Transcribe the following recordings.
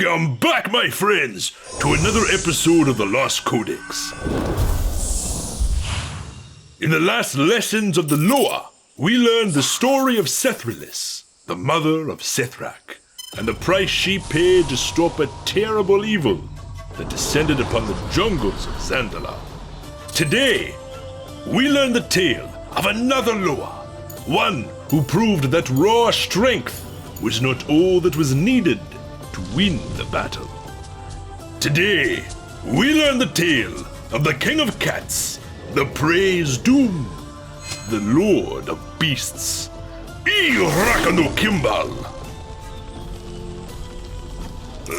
Welcome back, my friends, to another episode of the Lost Codex. In the last lessons of the Loa, we learned the story of Sethrilis, the mother of Sethrak, and the price she paid to stop a terrible evil that descended upon the jungles of Xandala. Today, we learn the tale of another Loa, one who proved that raw strength was not all that was needed to win the battle. Today, we learn the tale of the King of Cats, the Praise Doom, the Lord of Beasts, Eraka no Kimbal.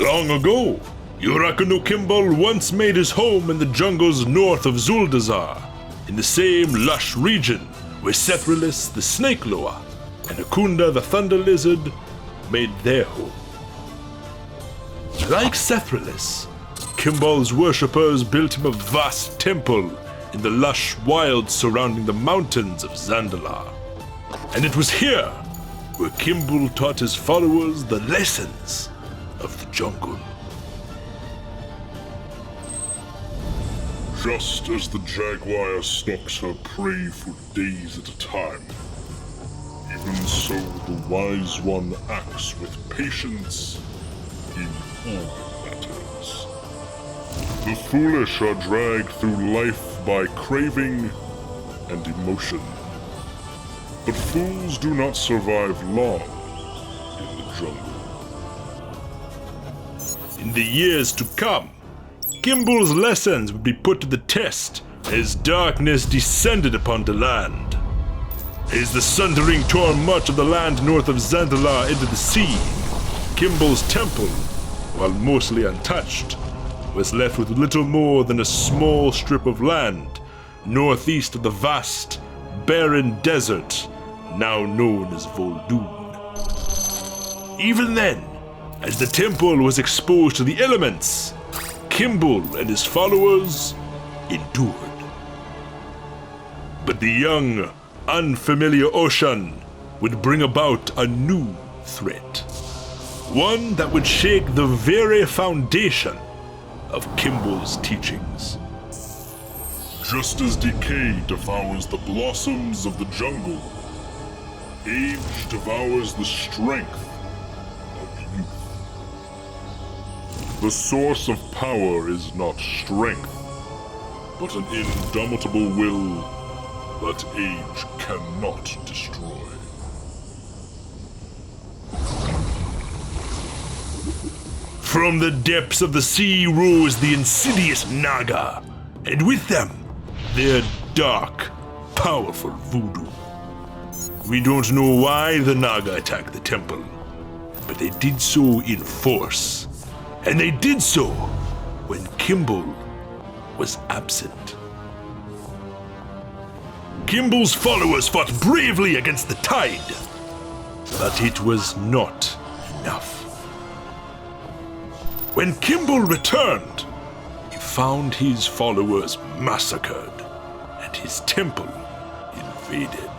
Long ago, Eraka no Kimbal once made his home in the jungles north of Zuldazar, in the same lush region where Sethrilis the Snake Loa and Akunda the Thunder Lizard made their home. Like Sethrilis, Kimbal's worshippers built him a vast temple in the lush wilds surrounding the mountains of Xandala. And it was here where Kimbul taught his followers the lessons of the jungle. Just as the jaguar stalks her prey for days at a time, even so the wise one acts with patience in all matters. The foolish are dragged through life by craving and emotion, but fools do not survive long in the jungle. In the years to come, Kimbul's lessons would be put to the test as darkness descended upon the land. As the sundering tore much of the land north of Xandala into the sea, Kimbul's temple, while mostly untouched, was left with little more than a small strip of land northeast of the vast, barren desert now known as Vol'dun. Even then, as the temple was exposed to the elements, Kimbul and his followers endured. But the young, unfamiliar ocean would bring about a new threat. One that would shake the very foundation of Kimbul's teachings. Just as decay devours the blossoms of the jungle, age devours the strength of youth. The source of power is not strength, but an indomitable will that age cannot destroy. From the depths of the sea rose the insidious Naga, and with them, their dark, powerful voodoo. We don't know why the Naga attacked the temple, but they did so in force, and they did so when Kimbul was absent. Kimbul's followers fought bravely against the tide, but it was not enough. When Kimbul returned, he found his followers massacred and his temple invaded.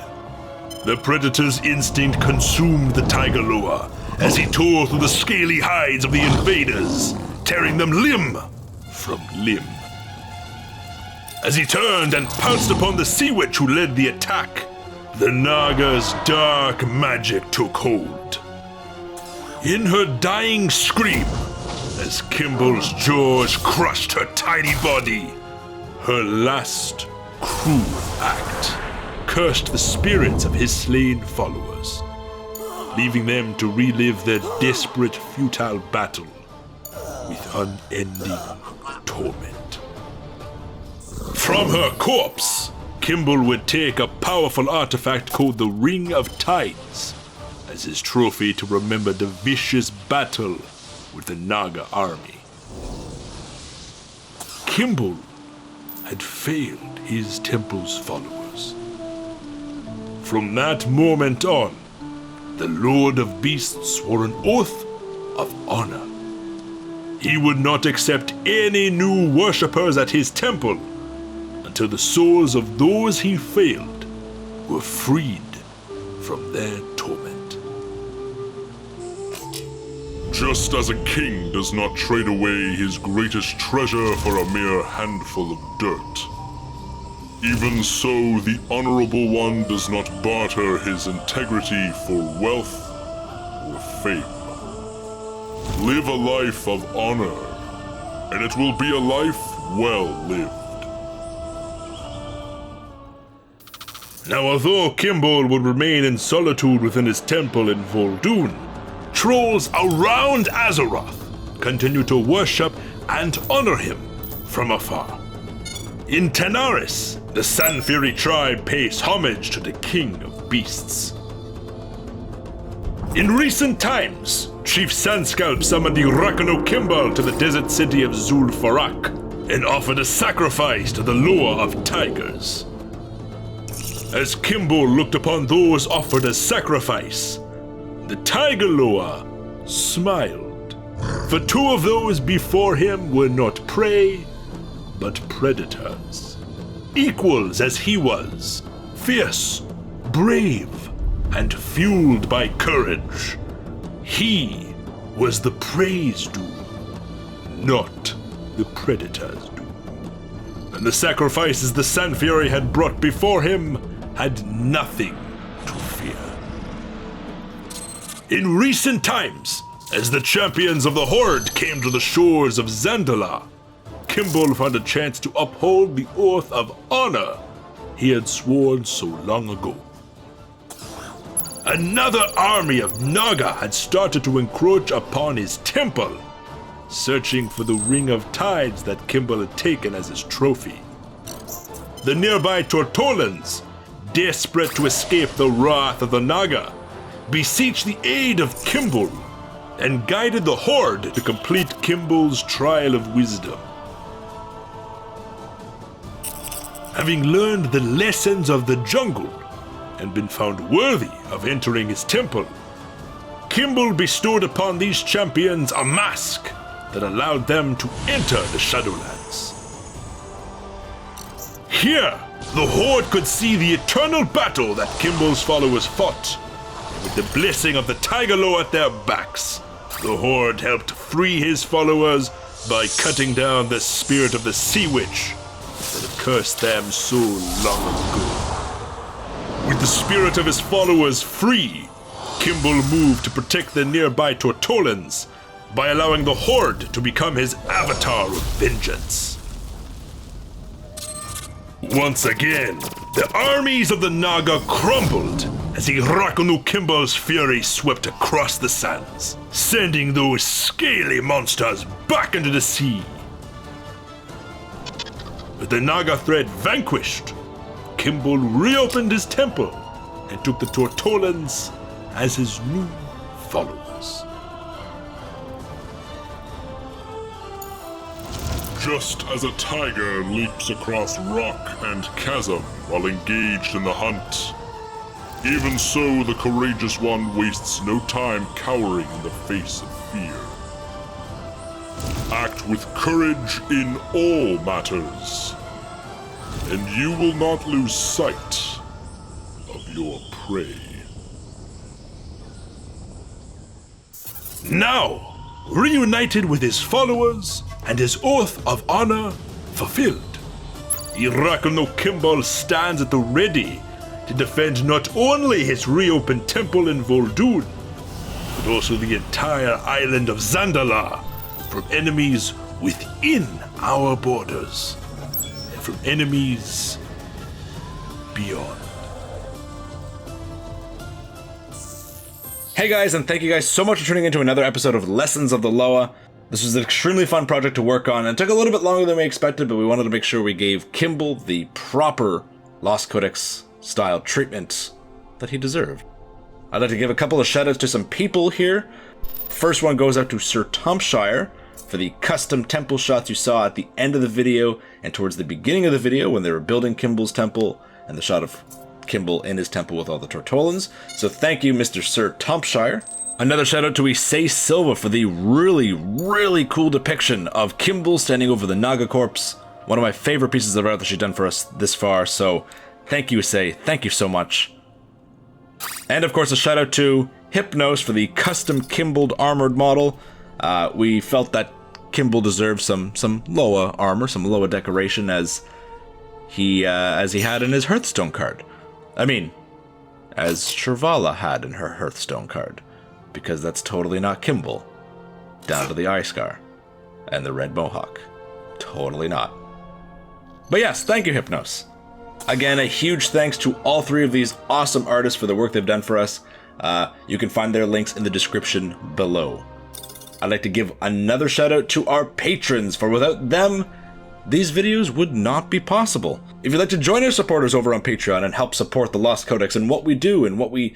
The predator's instinct consumed the Tiger Loa as he tore through the scaly hides of the invaders, tearing them limb from limb. As he turned and pounced upon the sea witch who led the attack, the Naga's dark magic took hold. In her dying scream, as Kimbul's jaws crushed her tiny body, her last cruel act cursed the spirits of his slain followers, leaving them to relive their desperate, futile battle with unending torment. From her corpse, Kimbul would take a powerful artifact called the Ring of Tides as his trophy to remember the vicious battle with the Naga army. Kimbul had failed his temple's followers. From that moment on, the Lord of Beasts swore an oath of honor. He would not accept any new worshippers at his temple until the souls of those he failed were freed from their torment. Just as a king does not trade away his greatest treasure for a mere handful of dirt, even so the Honorable One does not barter his integrity for wealth or fame. Live a life of honor, and it will be a life well lived. Now, although Kimbul would remain in solitude within his temple in Vol'dun, trolls around Azeroth continue to worship and honor him from afar. In Tanaris, the Sand Fury tribe pays homage to the King of Beasts. In recent times, Chief Sandscalp summoned Eraka no Kimbal to the desert city of Zul'Farak and offered a sacrifice to the Loa of Tigers. As Kimbul looked upon those offered as sacrifice, the Tiger Loa smiled, for two of those before him were not prey, but predators. Equals as he was, fierce, brave, and fueled by courage. He was the prey's doom, not the predator's doom. And the sacrifices the Sand Fury had brought before him had nothing to fear. In recent times, as the champions of the Horde came to the shores of Xandala, Kimbul found a chance to uphold the oath of honor he had sworn so long ago. Another army of Naga had started to encroach upon his temple, searching for the Ring of Tides that Kimbul had taken as his trophy. The nearby Tortolans, desperate to escape the wrath of the Naga, beseeched the aid of Kimbul and guided the Horde to complete Kimbul's trial of wisdom. Having learned the lessons of the jungle and been found worthy of entering his temple, Kimbul bestowed upon these champions a mask that allowed them to enter the Shadowlands. Here, the Horde could see the eternal battle that Kimbul's followers fought. With the blessing of the Tiger Loa at their backs, the Horde helped free his followers by cutting down the spirit of the Sea Witch that had cursed them so long ago. With the spirit of his followers free, Kimbul moved to protect the nearby Tortolans by allowing the Horde to become his avatar of vengeance. Once again, the armies of the Naga crumbled as Eraka no Kimbal's fury swept across the sands, sending those scaly monsters back into the sea. With the Naga threat vanquished, Kimbul reopened his temple and took the Tortolans as his new followers. Just as a tiger leaps across rock and chasm while engaged in the hunt, even so the courageous one wastes no time cowering in the face of fear. Act with courage in all matters, and you will not lose sight of your prey. Now, reunited with his followers and his oath of honor fulfilled, Eraka no Kimbal stands at the ready to defend not only his reopened temple in Vol'dun, but also the entire island of Xandala from enemies within our borders and from enemies beyond. Hey guys, and thank you guys so much for tuning into another episode of Lessons of the Loa. This was an extremely fun project to work on, and it took a little bit longer than we expected, but we wanted to make sure we gave Kimbul the proper Lost Codex style treatment that he deserved. I'd like to give a couple of shoutouts to some people here. First one goes out to Sir Thompshire for the custom temple shots you saw at the end of the video and towards the beginning of the video when they were building Kimbul's temple, and the shot of Kimbul in his temple with all the Tortolans. So thank you, Mr. Sir Thompshire. Another shout out to Isei Silva for the really cool depiction of Kimbul standing over the Naga corpse. One of my favorite pieces of art that she's done for us this far, so thank you, Isei. Thank you so much. And of course, a shout out to Hypnos for the custom Kimbul armored model. We felt that Kimbul deserved some Loa armor, some Loa decoration as he had in his Hearthstone card. I mean, as Shirvala had in her Hearthstone card, because that's totally not Kimbul. Down to the eye scar and the red mohawk. Totally not. But yes, thank you, Hypnos. Again, a huge thanks to all three of these awesome artists for the work they've done for us. You can find their links in the description below. I'd like to give another shout out to our patrons, for without them, these videos would not be possible. If you'd like to join our supporters over on Patreon and help support the Lost Codex and what we do and what we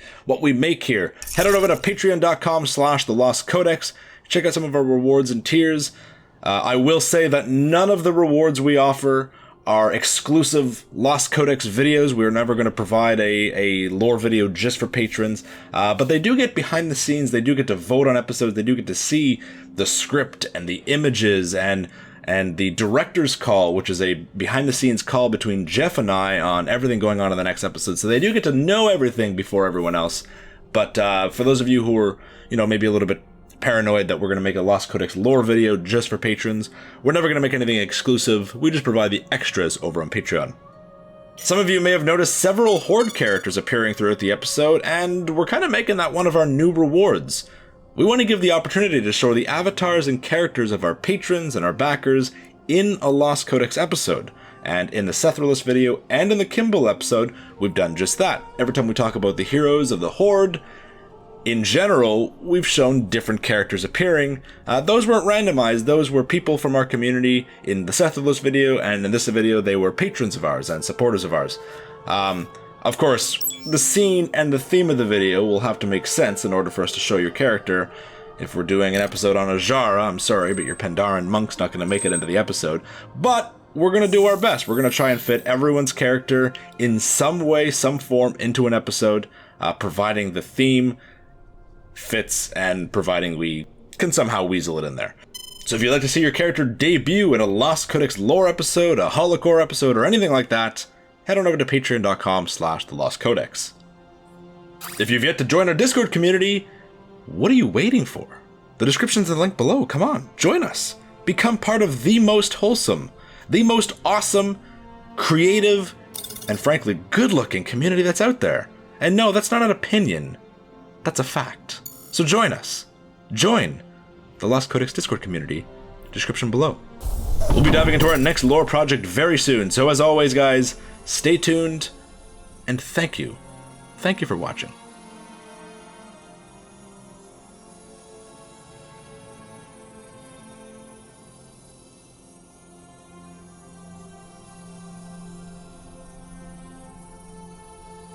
make here, head on over to patreon.com/thelostcodex. Check out some of our rewards and tiers. I will say that none of the rewards we offer are exclusive Lost Codex videos. We're never going to provide a lore video just for patrons, but they do get behind the scenes. They do get to vote on episodes. They do get to see the script and the images and the director's call, which is a behind the scenes call between Jeff and I on everything going on in the next episode. So they do get to know everything before everyone else. But for those of you who are, maybe a little bit paranoid that we're going to make a Lost Codex lore video just for patrons, we're never going to make anything exclusive. We just provide the extras over on Patreon. Some of you may have noticed several Horde characters appearing throughout the episode, and we're kind of making that one of our new rewards. We want to give the opportunity to show the avatars and characters of our patrons and our backers in a Lost Codex episode. And in the Sethralist video and in the Kimbul episode, we've done just that. Every time we talk about the heroes of the Horde, in general, we've shown different characters appearing. Those weren't randomized. Those were people from our community in the Sethralist video, and in this video, they were patrons of ours and supporters of ours. Of course, the scene and the theme of the video will have to make sense in order for us to show your character. If we're doing an episode on Azara, I'm sorry, but your Pandaren monk's not going to make it into the episode. But we're going to do our best. We're going to try and fit everyone's character in some way, some form into an episode, providing the theme fits and providing we can somehow weasel it in there. So if you'd like to see your character debut in a Lost Codex lore episode, a holocore episode, or anything like that, head on over to patreon.com/thelostcodex. If you've yet to join our Discord community, what are you waiting for? The description's in the link below. Come on, join us. Become part of the most wholesome, the most awesome, creative, and frankly good-looking community that's out there. And no, that's not an opinion. That's a fact. So join us. Join the Lost Codex Discord community. Description below. We'll be diving into our next lore project very soon. So as always, guys, stay tuned, and thank you. Thank you for watching.